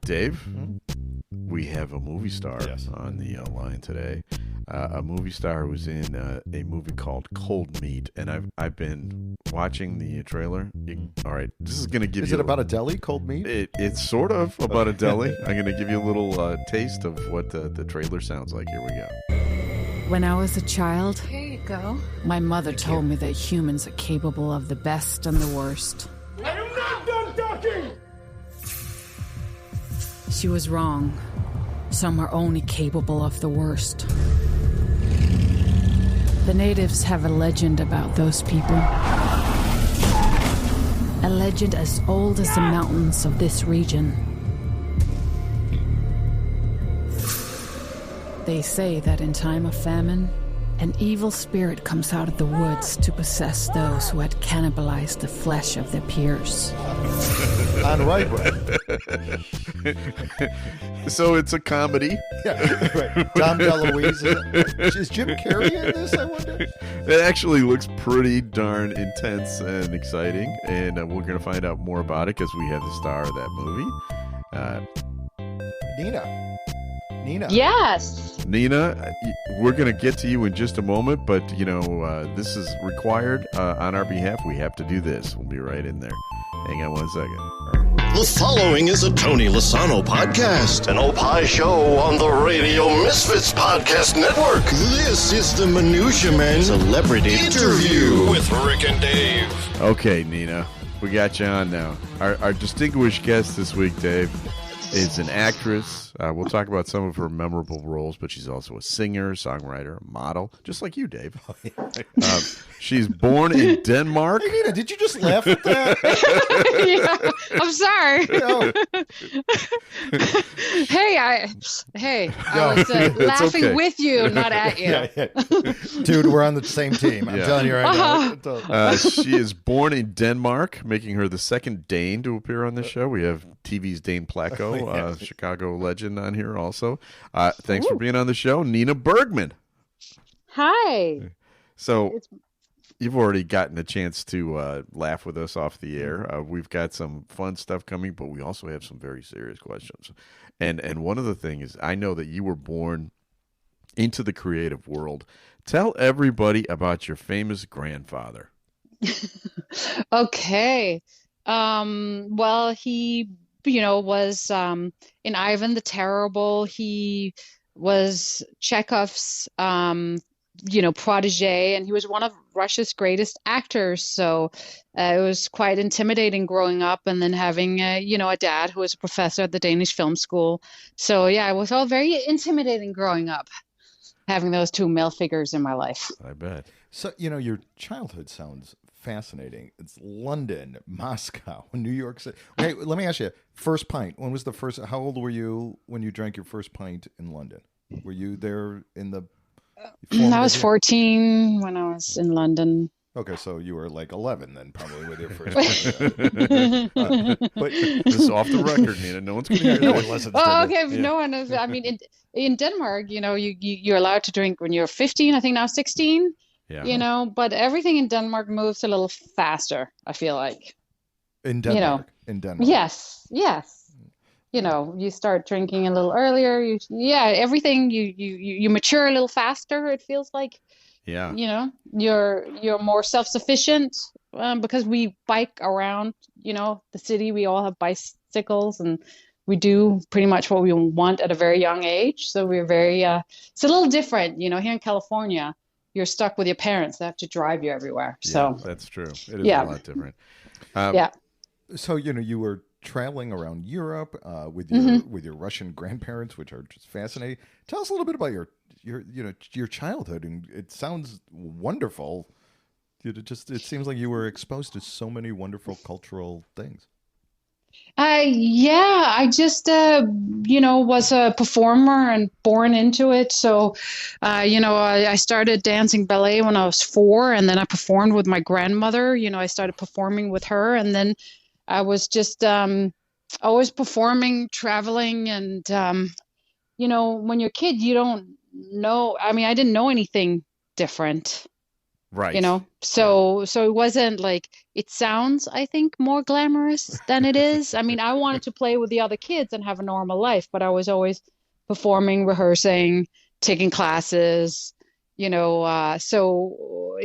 Dave, we have a movie star on the line today. A movie star who was in a movie called Cold Meat, and I've been watching the trailer. All right, this is going to give you... Is it about a deli, Cold Meat? It's sort of about a deli. I'm going to give you a little taste of what the trailer sounds like. Here we go. When I was a child, Here you go. my mother told me that humans are capable of the best and the worst. I am not done talking! She was wrong. Some are only capable of the worst. The natives have a legend about those people. A legend as old as the mountains of this region. They say that in time of famine, an evil spirit comes out of the woods to possess those who had cannibalized the flesh of their peers. On right. So it's a comedy. Yeah, right. Dom DeLuise. Is Jim Carrey in this, I wonder? It actually looks pretty darn intense and exciting, and we're going to find out more about it because we have the star of that movie. Nina. Yes. Nina, we're going to get to you in just a moment, but, this is required on our behalf. We have to do this. We'll be right in there. Hang on 1 second. The following is a Tony Lasano podcast, an Opie show on the Radio Misfits Podcast Network. This is the Minutia Men Celebrity Interview with Rick and Dave. Okay, Nina, we got you on now. Our distinguished guest this week, Dave, is an actress. We'll talk about some of her memorable roles, but she's also a singer, songwriter, model, just like you, Dave. She's born in Denmark. Hey, Nina, did you just laugh at that? Yeah, I'm sorry. No. I was laughing okay. with you, not at you. Yeah. Dude, we're on the same team. I'm telling you right now. She is born in Denmark, making her the second Dane to appear on this show. We have TV's Dane Placco, Chicago legend, on here also. Thanks for being on the show, Nina Bergman. Hi. So you've already gotten a chance to laugh with us off the air. We've got some fun stuff coming, but we also have some very serious questions. And one of the things is, I know that you were born into the creative world. Tell everybody about your famous grandfather. Okay. Well, he, was in Ivan the Terrible. He was Chekhov's, protege, and he was one of Russia's greatest actors. So it was quite intimidating growing up, and then having, a dad who was a professor at the Danish film school. So, yeah, it was all very intimidating growing up, having those two male figures in my life. I bet. So, your childhood sounds fascinating. It's London, Moscow, New York City. Okay, let me ask you, first pint. When was the first, how old were you when you drank your first pint in London? Were you there in the... I was 14 when I was in London. Okay, so you were like 11 then, probably, with your first But this is off the record, Nina. No one's going to hear no that. one listens Oh, to okay. this. No one is. I mean, in Denmark, you're allowed to drink when you're 15. I think now 16. Yeah. But everything in Denmark moves a little faster, I feel like. In Denmark? In Denmark. Yes. You start drinking a little earlier. Everything you mature a little faster. It feels like. Yeah. You're more self-sufficient because we bike around. The city. We all have bicycles, and we do pretty much what we want at a very young age. So we're very. It's a little different, here in California. You're stuck with your parents. They have to drive you everywhere. So that's true. It is a lot different. So you were traveling around Europe with your Russian grandparents, which are just fascinating. Tell us a little bit about your childhood, and it sounds wonderful. It seems like you were exposed to so many wonderful cultural things. I just, was a performer and born into it. So, I started dancing ballet when I was 4, and then I performed with my grandmother. I started performing with her, and then I was just always performing, traveling, and, when you're a kid, you don't know. I mean, I didn't know anything different. Right. You know, so it wasn't like, it sounds, I think, more glamorous than it is. I mean, I wanted to play with the other kids and have a normal life, but I was always performing, rehearsing, taking classes, so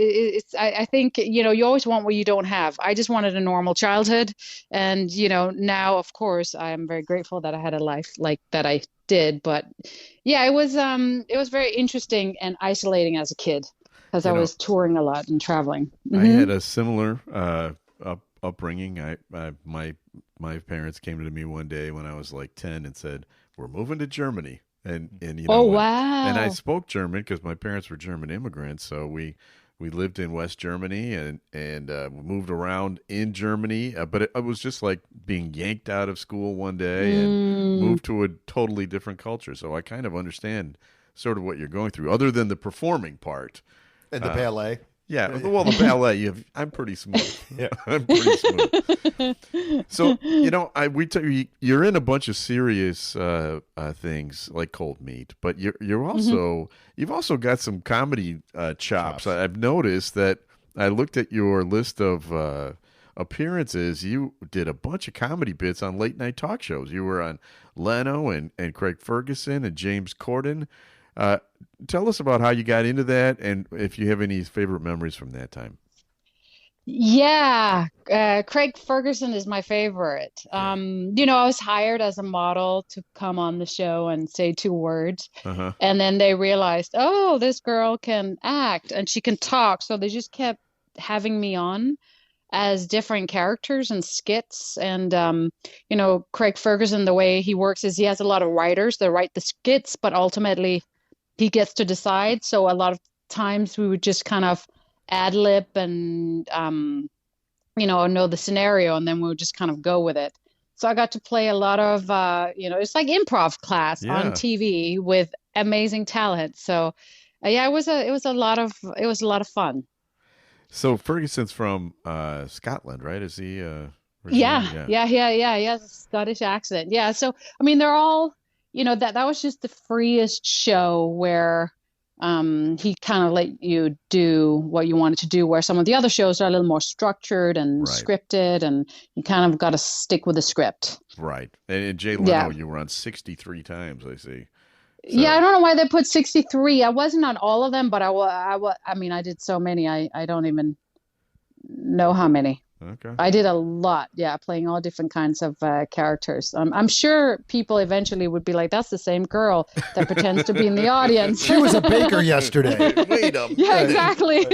I think, you always want what you don't have. I just wanted a normal childhood. And, now, of course, I am very grateful that I had a life like that I did. But yeah, it was very interesting and isolating as a kid because I was touring a lot and traveling. I had a similar upbringing. My parents came to me one day when I was like 10 and said, "We're moving to Germany." And oh, wow. And I spoke German because my parents were German immigrants. So we lived in West Germany and we moved around in Germany. But it was just like being yanked out of school one day and moved to a totally different culture. So I kind of understand sort of what you're going through, other than the performing part. And the ballet. Yeah, well, the ballet. I'm pretty smooth. Yeah, I'm pretty smooth. So you're in a bunch of serious things like Cold Meat, but you've also got some comedy chops. I've noticed that. I looked at your list of appearances. You did a bunch of comedy bits on late night talk shows. You were on Leno and Craig Ferguson and James Corden. Tell us about how you got into that, and if you have any favorite memories from that time. Yeah, Craig Ferguson is my favorite. I was hired as a model to come on the show and say 2 words. Uh-huh. And then they realized, oh, this girl can act and she can talk. So they just kept having me on as different characters and skits. And, Craig Ferguson, the way he works is he has a lot of writers that write the skits, but ultimately he gets to decide. So a lot of times we would just kind of ad lib and, know the scenario, and then we would just kind of go with it. So I got to play a lot of, it's like improv class on TV with amazing talent. So it was a lot of fun. So Ferguson's from Scotland, right? Is he? Yeah. He has a Scottish accent. Yeah. So, I mean, they're all, that was just the freest show where he kind of let you do what you wanted to do, where some of the other shows are a little more structured and scripted, and you kind of got to stick with the script. Right. And Jay Leno, you were on 63 times, I see. So. Yeah, I don't know why they put 63. I wasn't on all of them, but I did so many. I don't even know how many. Okay. I did a lot, playing all different kinds of characters. I'm sure people eventually would be like, that's the same girl that pretends to be in the audience. She was a baker yesterday. Wait a minute. Yeah, exactly.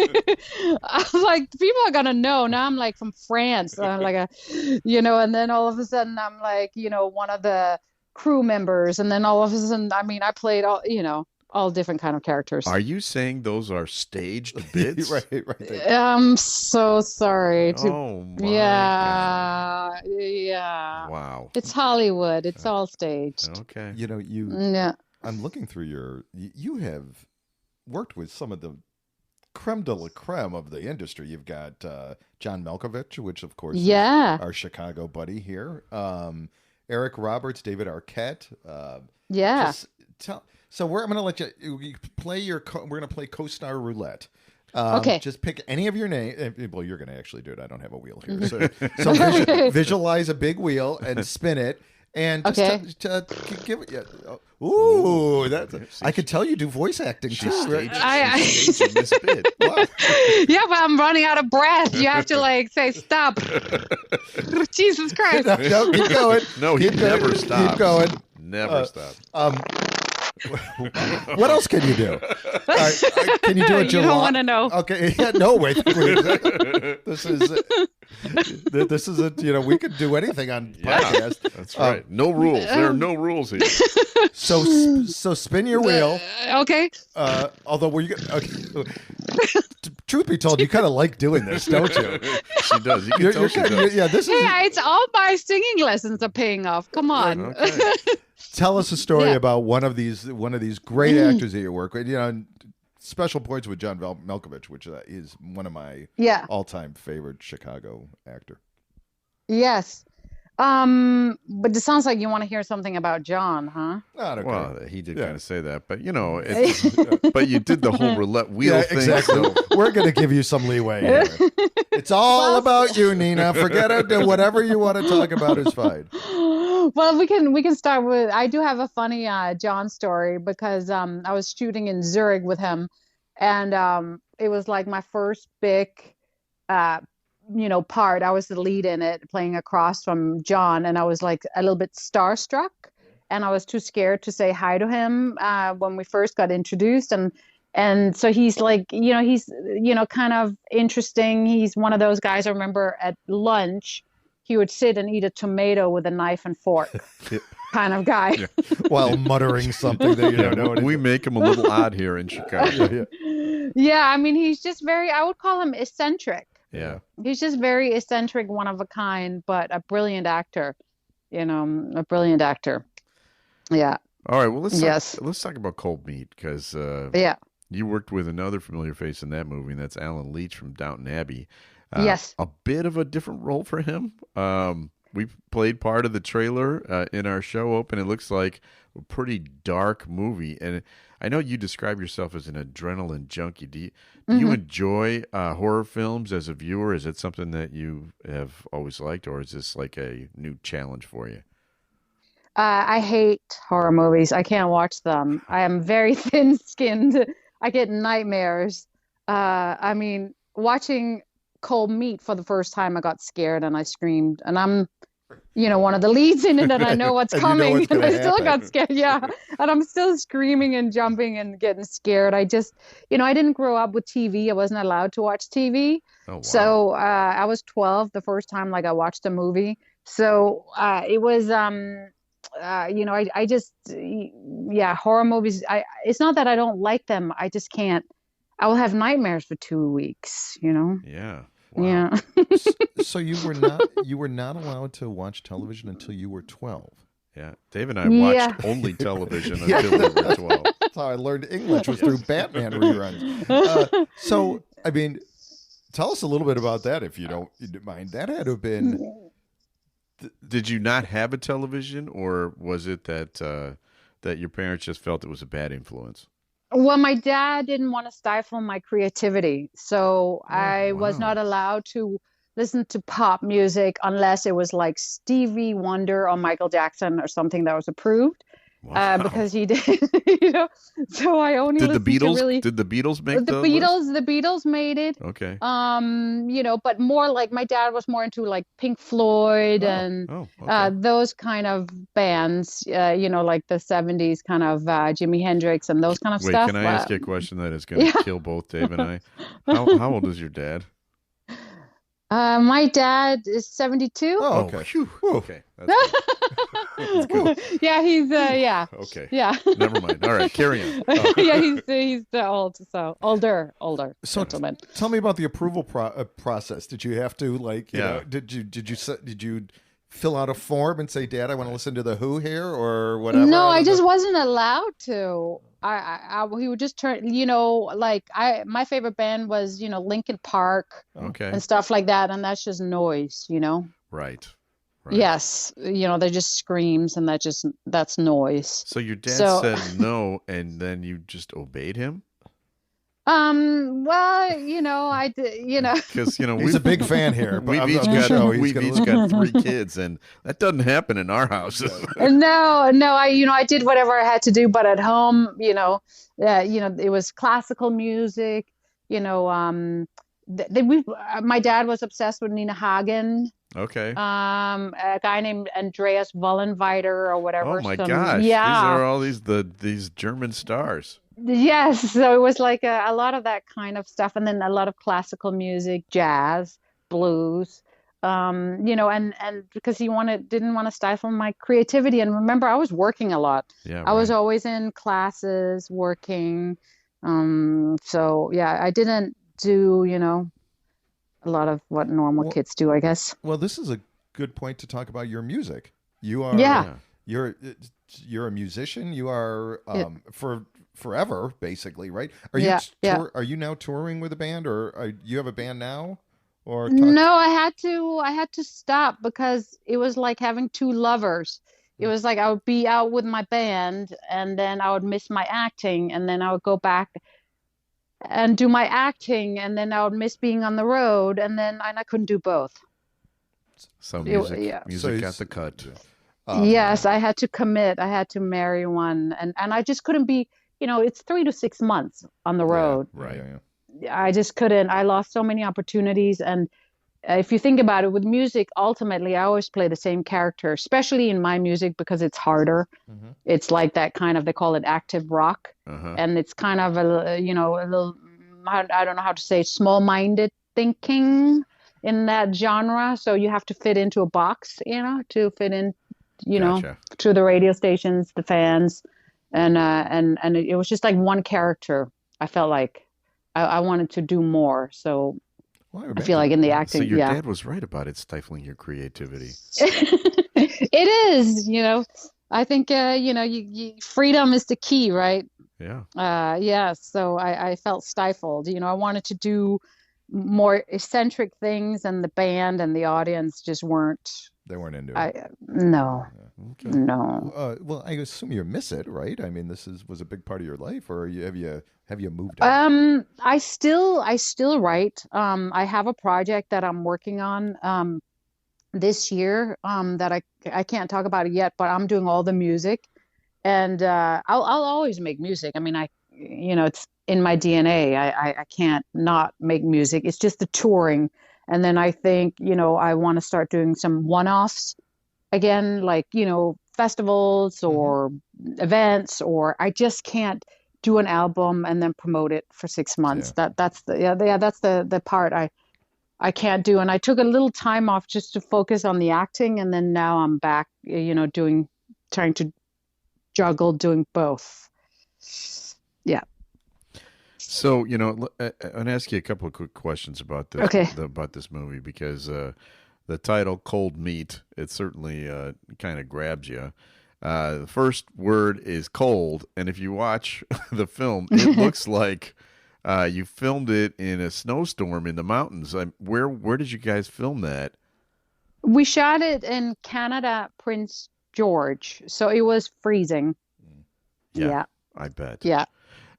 I was like, people are going to know. Now I'm like from France. I'm like and then all of a sudden I'm like, one of the crew members. And then all of a sudden, I played all different kind of characters. Are you saying those are staged bits? right. I'm so sorry. Oh my God. God. Yeah. Wow. It's Hollywood. It's all staged. Okay. I'm looking through you have worked with some of the creme de la creme of the industry. You've got John Malkovich, which of course is our Chicago buddy here. Eric Roberts, David Arquette. So I'm going to let you play we're going to play co-star roulette. Okay. Just pick any of your name. Well, you're going to actually do it. I don't have a wheel here. So visualize a big wheel and spin it. And just give it. Ooh, I could tell you do voice acting too. Staging this bit. Wow. Yeah, but I'm running out of breath. You have to say stop. Jesus Christ. No, keep going. No, he never stops. Keep going. Never stop. What else can you do? Can you do a You don't want to know. Okay. Yeah, no, wait. This is a we could do anything on podcast. That's right. No rules. There are no rules here. So spin your wheel. Okay. Although truth be told, you kind of like doing this, don't you? She does. You can tell she does. Yeah, it's all my singing lessons are paying off. Come on. Okay. Tell us a story about one of these great actors that you work with. Special points with John Malkovich, which is one of my all-time favorite Chicago actor. Yes. But it sounds like you want to hear something about John, huh? Not okay. Well, he did Yeah. kind of say that, but but you did the whole roulette wheel Yeah, thing. exactly. So We're going to give you some leeway here. It's all about you, Nina. Forget it. Whatever you want to talk about is fine. Well, we can start with. I do have a funny John story because I was shooting in Zurich with him, and it was like my first big uh part. I was the lead in it, playing across from John, and I was like a little bit starstruck, and I was too scared to say hi to him when we first got introduced, and so he's like, he's kind of interesting. He's one of those guys. I remember at lunch, he would sit and eat a tomato with a knife and fork, kind of guy. Yeah. While muttering something that you don't know. What we make him a little odd here in Chicago. Yeah, I mean, he's just very. I would call him eccentric. Yeah. He's just very eccentric, one of a kind, but a brilliant actor. A brilliant actor. Yeah. All right. Well, Yes. let's talk about Cold Meat because Yeah. you worked with another familiar face in that movie, and that's Alan Leach from Downton Abbey. Yes. A bit of a different role for him. We played part of the trailer in our show open. It looks like a pretty dark movie, and I know you describe yourself as an adrenaline junkie. Do you enjoy horror films as a viewer? Is it something that you have always liked, or is this like a new challenge for you? I hate horror movies. I can't watch them. I am very thin-skinned. I get nightmares. I mean, watching Cold Meat for the first time, I got scared and I screamed. And I'm, one of the leads in it, and I know what's And you know coming, what's and I gonna still got happen. scared. Yeah, and I'm still screaming and jumping and getting scared. I just, I didn't grow up with TV. I wasn't allowed to watch TV. Oh, wow. So I was 12 the first time I watched a movie. So it was I just horror movies. It's not that I don't like them. I just can't. I will have nightmares for 2 weeks. Yeah. Wow. Yeah. So you were not allowed to watch television until you were 12. Yeah. Dave and I Yeah. watched only television until we were 12. That's how I learned English was through Batman reruns. So, I mean, tell us a little bit about that if you don't mind. That had to have been. Did you not have a television, or was it that that your parents just felt it was a bad influence? Well, my dad didn't want to stifle my creativity, so I was wow. not allowed to listen to pop music unless it was like Stevie Wonder or Michael Jackson or something that was approved. Wow. Because he did, So I only Did the listened to Beatles? really Did the Beatles make the list? Beatles. The Beatles made it. Okay. But more like my dad was more into like Pink Floyd and okay. those kind of bands. Like the '70s kind of Jimi Hendrix and those kind of Wait, stuff. can I ask you a question that is going to kill both Dave and I? How old is your dad? My dad is 72. Oh, okay. Phew. Okay. That's good. Yeah, he's Okay. Yeah. Never mind. All right, carry on. Yeah, he's old, so older So gentleman. tell me about the approval process. Did you have to Yeah. did you fill out a form and say, "Dad, I want to listen to the Who here," or whatever? No, I don't just know. wasn't allowed to. He would just turn, my favorite band was, Linkin Park Okay. and stuff like that, and that's just noise, Right. Yes, they're just screams, and that's noise. So your dad So- said no, and then you just obeyed him? Well, I did, Because He's a big fan here. but we've I'm each on the show, he's we've gonna each listen. got 3 kids, and that doesn't happen in our house. No, I did whatever I had to do, but at home, it was classical music, my dad was obsessed with Nina Hagen, Okay. a guy named Andreas Vollenweider or whatever. Oh my some- gosh! Yeah. These are all these German stars. Yes, so it was like a lot of that kind of stuff, and then a lot of classical music, jazz, blues, and because he didn't want to stifle my creativity. And remember, I was working a lot. Yeah. I was right. always in classes, working. So yeah, I didn't do, a lot of what normal kids do, I guess. Well, this is a good point to talk about your music. You are Yeah. You're a musician. You are for forever, basically, right? Are Yeah, you yeah. Are you now touring with a band, or you have a band now? or No, I had to stop because it was like having two lovers. It was like I would be out with my band and then I would miss my acting and then I would go back and do my acting and then I would miss being on the road and I couldn't do both. So Yeah. music got the cut. Yes, I had to commit. I had to marry one and I just couldn't be, it's 3 to 6 months on the road. Right. I just couldn't. I lost so many opportunities. And if you think about it, with music, ultimately, I always play the same character, especially in my music because it's harder. It's like that kind of, they call it active rock. And it's kind of a little, I don't know how to say, small-minded thinking in that genre. So you have to fit into a box, to fit in, Gotcha. to the radio stations, the fans. And it was just like one character. I felt like I wanted to do more. So I feel like in the acting, so your dad was right about it stifling your creativity. It is, I think, freedom is the key, right? Yeah. So I felt stifled. I wanted to do more eccentric things and the band and the audience just weren't. They weren't into it. No. Okay. No. Well, I assume you miss it, right? I mean, was a big part of your life, or have you moved on? I still write. I have a project that I'm working on this year that I can't talk about it yet, but I'm doing all the music, and I'll always make music. I mean, it's in my DNA. I can't not make music. It's just the touring. And then I think, I want to start doing some one-offs again, like, festivals or events, or I just can't do an album and then promote it for 6 months. That's the part I can't do. And I took a little time off just to focus on the acting. And then now I'm back, trying to juggle doing both. Yeah. So, I'm going to ask you a couple of quick questions about this, about this movie, because the title, Cold Meat, it certainly kind of grabs you. The first word is cold, and if you watch the film, it looks like you filmed it in a snowstorm in the mountains. Where did you guys film that? We shot it in Canada, Prince George, so it was freezing. Yeah. I bet. Yeah.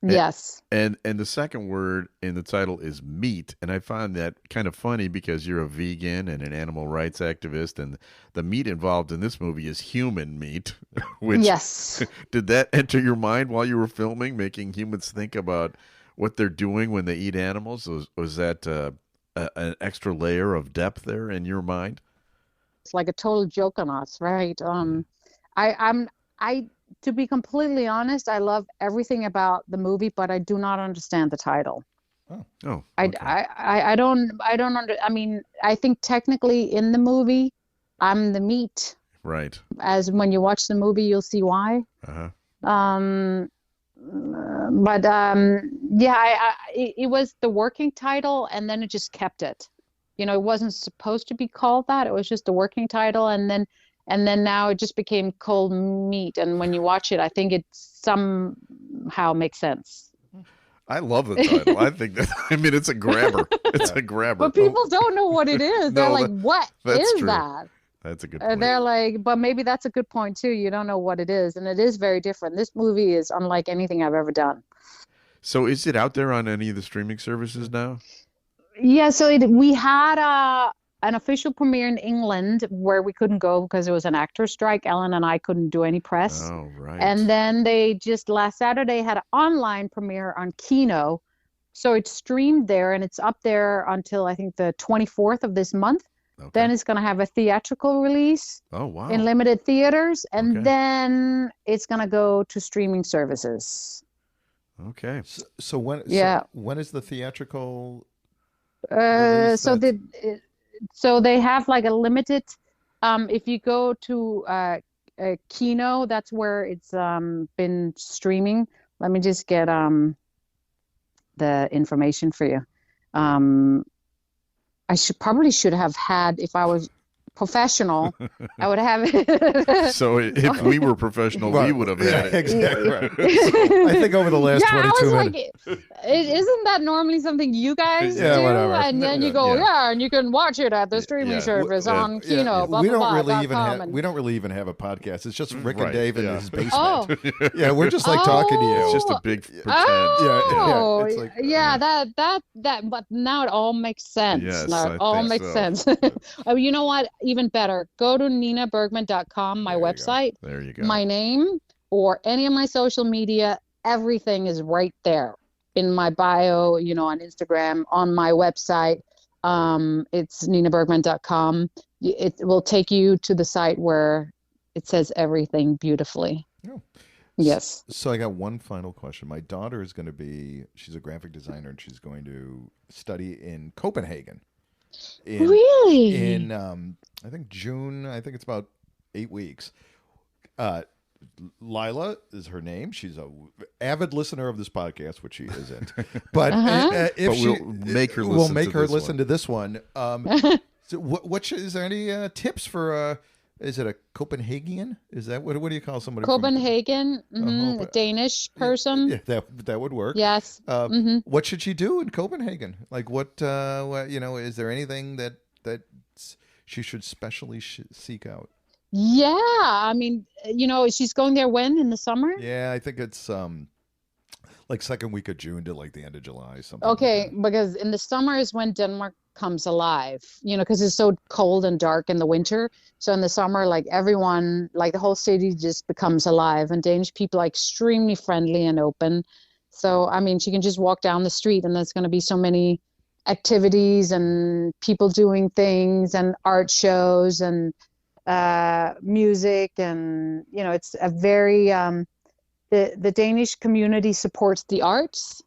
Yes. And the second word in the title is meat, and I found that kind of funny because you're a vegan and an animal rights activist, and the meat involved in this movie is human meat. Which, yes. Did that enter your mind while you were filming, making humans think about what they're doing when they eat animals? Was that an extra layer of depth there in your mind? It's like a total joke on us, right? To be completely honest, I love everything about the movie, but I do not understand the title. Oh. Okay. I don't I mean, I think technically in the movie, I'm the meat. Right. As when you watch the movie, you'll see why. It was the working title, and then it just kept it. It wasn't supposed to be called that. It was just the working title, and then now it just became Cold Meat. And when you watch it, I think it somehow makes sense. I love the title. I think it's a grabber. It's a grabber. But people don't know what it is. They're like, what is true. that? That's a good point. They're like, but maybe that's a good point too. You don't know what it is. And it is very different. This movie is unlike anything I've ever done. So is it out there on any of the streaming services now? Yeah, so we had an official premiere in England where we couldn't go because it was an actor strike. Ellen and I couldn't do any press. Oh, right. And then they just last Saturday had an online premiere on Kino. So it's streamed there and it's up there until I think the 24th of this month. Okay. Then it's going to have a theatrical release. Oh, wow. In limited theaters. And then it's going to go to streaming services. Okay. So when is the theatrical release? So they have like a limited, if you go to Kino, that's where it's been streaming. Let me just get the information for you. I should have had, if I was professional, I would have it. So if we were professional, we would have had it. Exactly. Right. I think over the last Yeah, I 22 was minutes. like, isn't that normally something you guys do? whatever. And then you go, Yeah. and you can watch it at the streaming service on Kino. Blah, we blah, don't blah, really dot even com, have and- we don't really even have a podcast. It's just Rick Right, and Dave in yeah. his basement. Oh. Yeah, we're just like talking to you. It's just a big pretend. Oh, It's like, that. But now it all makes sense. Yes, now I it all think makes so. sense. Oh, you know what? Even better. Go to ninabergman.com, my There you go. website. There you go. My name or any of my social media, everything is right there in my bio, on Instagram, on my website. It's ninabergman.com. It will take you to the site where it says everything beautifully. Oh. Yes. So I got one final question. My daughter is going to she's a graphic designer, and she's going to study in Copenhagen. Really? In I think June. I think it's about 8 weeks. Lila is her name. She's a avid listener of this podcast, which she isn't. But if But she, we'll make her we'll listen make to her this listen one. to this one. So is there any tips for? Is it a Copenhagen? Is that what do you call somebody? Copenhagen, Uh-huh, a Danish person. Yeah, that would work. Yes. What should she do in Copenhagen? Like what is there anything that she should specially seek out? Yeah. I mean, she's going there when? In the summer? Yeah, I think it's like second week of June to like the end of July, something. Okay, like that. because in the summer is when Denmark comes alive, because it's so cold and dark in the winter. So in the summer, like everyone, like the whole city just becomes alive, and Danish people are extremely friendly and open. So, I mean, she can just walk down the street and there's going to be so many activities and people doing things and art shows and music. And, it's a very, the Danish community supports the arts.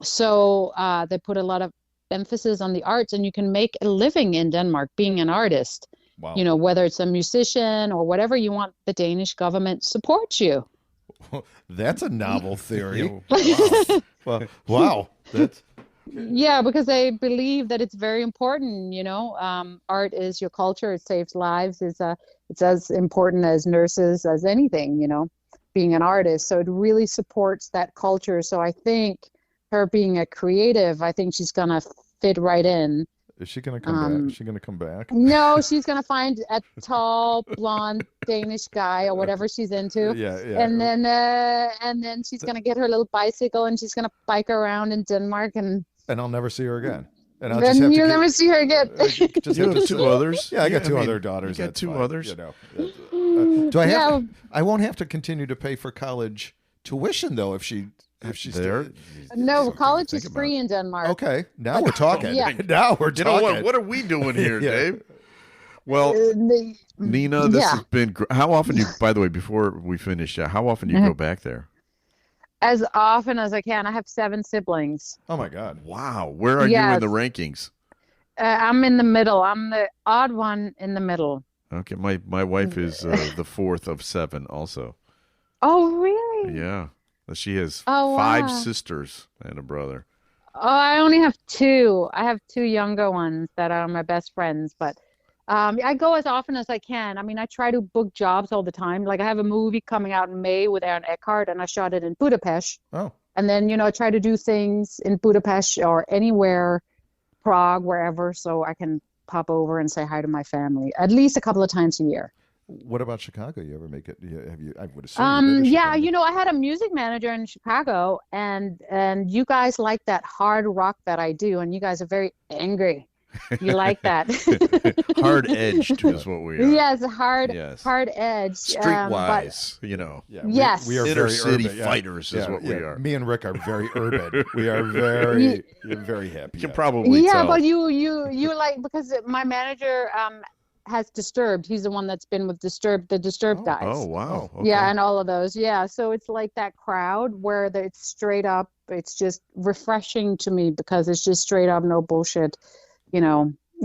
So they put a lot of emphasis on the arts, and you can make a living in Denmark being an artist. Wow. Whether it's a musician or whatever you want, the Danish government supports you. That's a novel theory. Wow. Well, wow. That's Yeah, because they believe that it's very important. Art is your culture. It saves lives. It's as important as nurses, as anything, being an artist. So it really supports that culture. So I think her being a creative, I think she's going to fit right in. Is she going to come back? Is she going to come back? No, she's going to find a tall, blonde Danish guy or whatever she's into. Yeah. And then she's going to get her little bicycle and she's going to bike around in Denmark, and I'll never see her again. And I'll then just have you'll to never see her again. just You have have to two others? Yeah, I got two mean, other daughters. You got that's two fine, others? Do I have? Yeah. I won't have to continue to pay for college tuition though if she's There. No, college think is about free in Denmark. Okay, now we're talking. Yeah. Now we're You talking. know what? What are we doing here, Yeah. Dave? Well, Nina, this has been. How often do you? By the way, before we finish, how often do you go back there? As often as I can. I have 7 siblings. Oh my God! Wow, where are you in Yes. the rankings? I'm in the middle. I'm the odd one in the middle. Okay, my wife is the 4th of 7, also. Oh, really? Yeah, she has Oh, 5 wow. sisters and a brother. Oh, I only have 2. I have 2 younger ones that are my best friends, but I go as often as I can. I mean, I try to book jobs all the time. Like I have a movie coming out in May with Aaron Eckhart, and I shot it in Budapest. Oh, And then, I try to do things in Budapest or anywhere, Prague, wherever, so I can pop over and say hi to my family at least a couple of times a year. what about Chicago? You ever make it? Have you? I would assume. you've been to Yeah, Chicago. I had a music manager in Chicago, and you guys like that hard rock that I do, and you guys are very angry. You like that. Hard edged is what we are. Yes, hard edge. Streetwise, Yeah, Yes. we are Inner very city urban. Yeah. fighters is what we are. Me and Rick are very urban. We are very happy. You can yeah. probably yeah, tell. but you like, because my manager has Disturbed. He's the one that's been with the Disturbed guys. Oh wow. Okay. Yeah, and all of those. Yeah, so it's like that crowd where it's straight up. It's just refreshing to me because it's just straight up, no bullshit.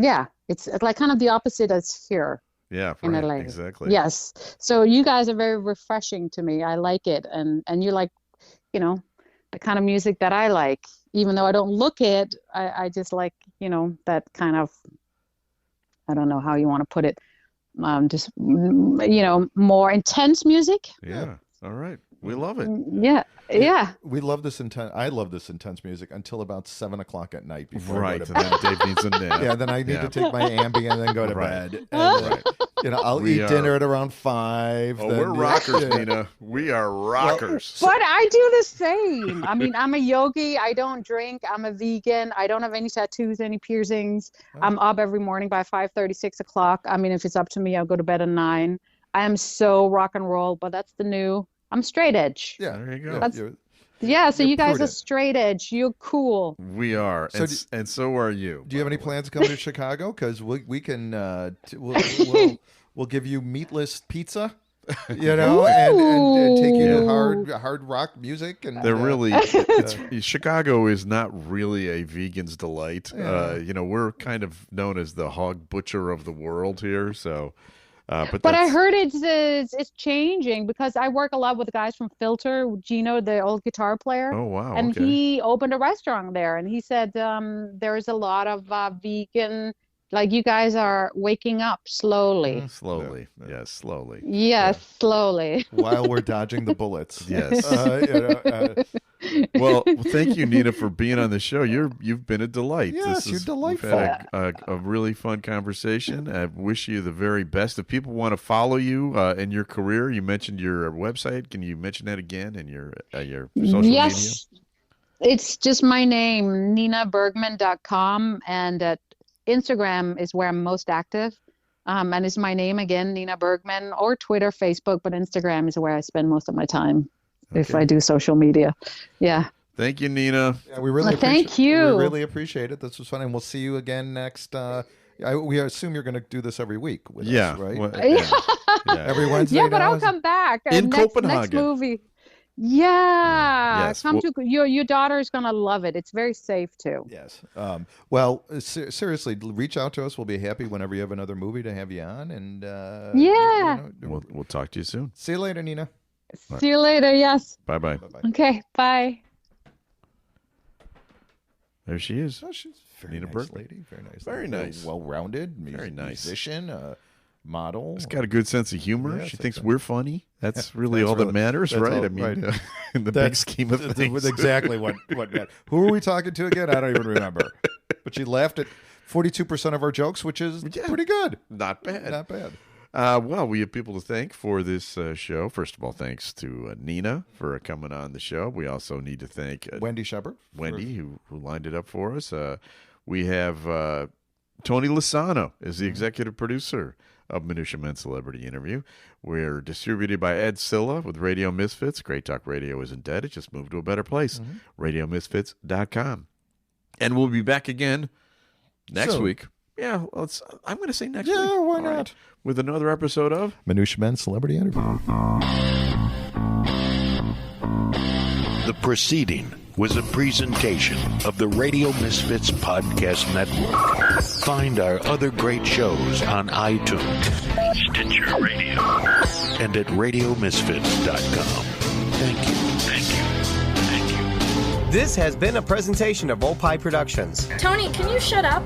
Yeah, it's like kind of the opposite as here Yeah, in right, LA. exactly. Yes. So you guys are very refreshing to me. I like it, and you like, the kind of music that I like. Even though I don't look it, I just like, that kind of I don't know how you want to put it. Just, more intense music. Yeah. All right. We love it. Yeah. We love this intense. I love this intense music until about 7 o'clock at night before I Right. go to And bed. then Dave needs a nap. Yeah, then I need to take my Ambien and then go to Right. bed. And, I'll We eat dinner at around 5. Oh, then, we're rockers, Nina. We are rockers. But I do the same. I mean, I'm a yogi. I don't drink. I'm a vegan. I don't have any tattoos, any piercings. I'm up every morning by 5:30, 6 o'clock. I mean, if it's up to me, I'll go to bed at 9. I am so rock and roll, but that's the new. I'm straight edge. Yeah, There you go. So you guys prudent. are straight edge. You're cool. We are. So And so are you. Do you have any plans to come to Chicago? Because we can we'll give you meatless pizza, and take you to hard rock music. And They're really Chicago is not really a vegan's delight. We're kind of known as the hog butcher of the world here. So, but I heard it's changing because I work a lot with the guys from Filter, Gino, the old guitar player. Oh wow! And okay. he opened a restaurant there, and he said there's a lot of vegan. Like you guys are waking up slowly. Slowly, yes, slowly. Yes, slowly. while we're dodging the bullets. Yes. Well, thank you, Nina, for being on the show. You've been a delight. Yes, you're delightful. We've had a really fun conversation. I wish you the very best. If people want to follow you in your career, you mentioned your website. Can you mention that again and your social media? It's just my name, ninabergman.com, and Instagram is where I'm most active. And it's my name again, Nina Bergman, or Twitter, Facebook, but Instagram is where I spend most of my time if I do social media. Yeah. Thank you, Nina. Yeah, we really thank you. We really appreciate it. This was fun, and we'll see you again next. We assume you're going to do this every week with us, right? Well, Every Wednesday. Yeah, but now, I'll come back. In Copenhagen. Next movie. Yeah. Yes. Come to your daughter is going to love it. It's very safe too. Yes. Seriously, reach out to us. We'll be happy whenever you have another movie to have you on. And We'll talk to you soon. See you later, Nina. See you later. Yes. Bye-bye. Okay. Bye. There she is. Oh, she's a very Nina nice Bergman. lady. Very nice. Very lady. nice. Well-rounded. Very nice. Musician. Model. She's got a good sense of humor. Yes, she thinks exactly. we're funny. That's really That's all that really- matters, that's right? all- I mean, right. in the big scheme of things. Exactly what. Who are we talking to again? I don't even remember. But she laughed at 42% of our jokes, which is pretty good. Not bad. Not bad. Well, we have people to thank for this show. First of all, thanks to Nina for coming on the show. We also need to thank Wendy Shepard. Wendy, who lined it up for us. We have Tony Lasano is the executive producer of Minutia Men Celebrity Interview. We're distributed by Ed Silla with Radio Misfits. Great Talk Radio isn't dead. It just moved to a better place. RadioMisfits.com. And we'll be back again next week. Yeah, I'm going to say next week. Yeah, why All not? right. With another episode of Minutia Men Celebrity Interview. The proceeding was a presentation of the Radio Misfits Podcast Network. Find our other great shows on iTunes, Stitcher Radio, and at RadioMisfits.com. Thank you. Thank you. Thank you. This has been a presentation of Opie Productions. Tony, can you shut up?